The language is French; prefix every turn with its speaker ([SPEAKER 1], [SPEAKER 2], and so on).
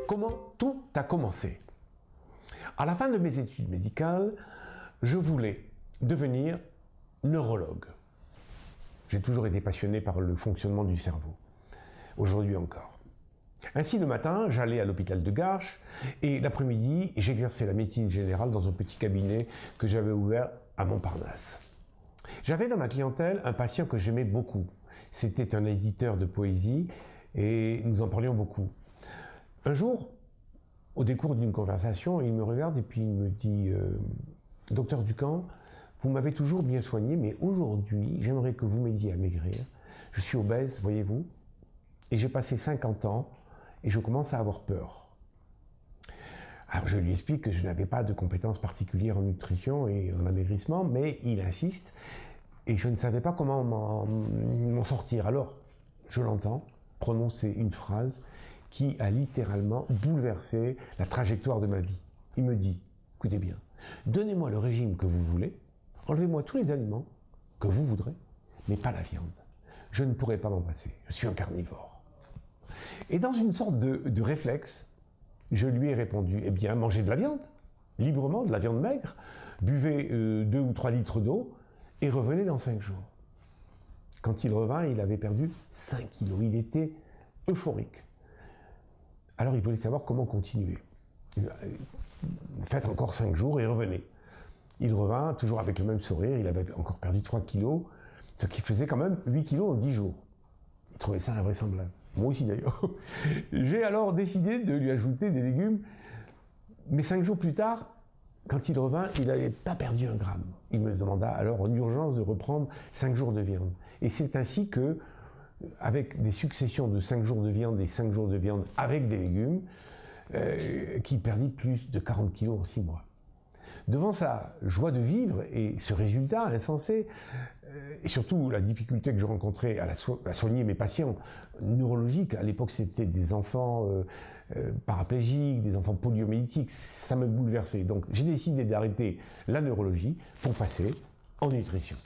[SPEAKER 1] Comment tout a commencé? À la fin de mes études médicales, je voulais devenir neurologue. J'ai toujours été passionné par le fonctionnement du cerveau, aujourd'hui encore. Ainsi, le matin, j'allais à l'hôpital de Garches et l'après-midi, j'exerçais la médecine générale dans un petit cabinet que j'avais ouvert à Montparnasse. J'avais dans ma clientèle un patient que j'aimais beaucoup. C'était un éditeur de poésie et nous en parlions beaucoup. Un jour, au décours d'une conversation, il me regarde et puis il me dit « Docteur Ducamp, vous m'avez toujours bien soigné, mais aujourd'hui, j'aimerais que vous m'aidiez à maigrir. Je suis obèse, voyez-vous, et j'ai passé 50 ans et je commence à avoir peur. » Alors je lui explique que je n'avais pas de compétences particulières en nutrition et en amaigrissement, mais il insiste et je ne savais pas comment m'en sortir. Alors, je l'entends prononcer une phrase qui a littéralement bouleversé la trajectoire de ma vie. Il me dit, écoutez bien, donnez-moi le régime que vous voulez, enlevez-moi tous les aliments que vous voudrez, mais pas la viande. Je ne pourrai pas m'en passer, je suis un carnivore. Et dans une sorte de réflexe, je lui ai répondu, eh bien, mangez de la viande, librement, de la viande maigre, buvez 2 ou 3 litres d'eau et revenez dans 5 jours. Quand il revint, il avait perdu 5 kilos, il était euphorique. Alors il voulait savoir comment continuer. Faites encore 5 jours et revenez. Il revint, toujours avec le même sourire, il avait encore perdu 3 kilos, ce qui faisait quand même 8 kilos en 10 jours. Il trouvait ça invraisemblable. Moi aussi d'ailleurs. J'ai alors décidé de lui ajouter des légumes, mais 5 jours plus tard, quand il revint, il n'avait pas perdu 1 gramme. Il me demanda alors en urgence de reprendre 5 jours de viande. Et c'est ainsi que, avec des successions de 5 jours de viande et 5 jours de viande avec des légumes, qu'il perdit plus de 40 kilos en 6 mois. Devant sa joie de vivre et ce résultat insensé, et surtout la difficulté que je rencontrais à soigner mes patients neurologiques, à l'époque c'était des enfants paraplégiques, des enfants poliomyélitiques, ça me bouleversait. Donc j'ai décidé d'arrêter la neurologie pour passer en nutrition.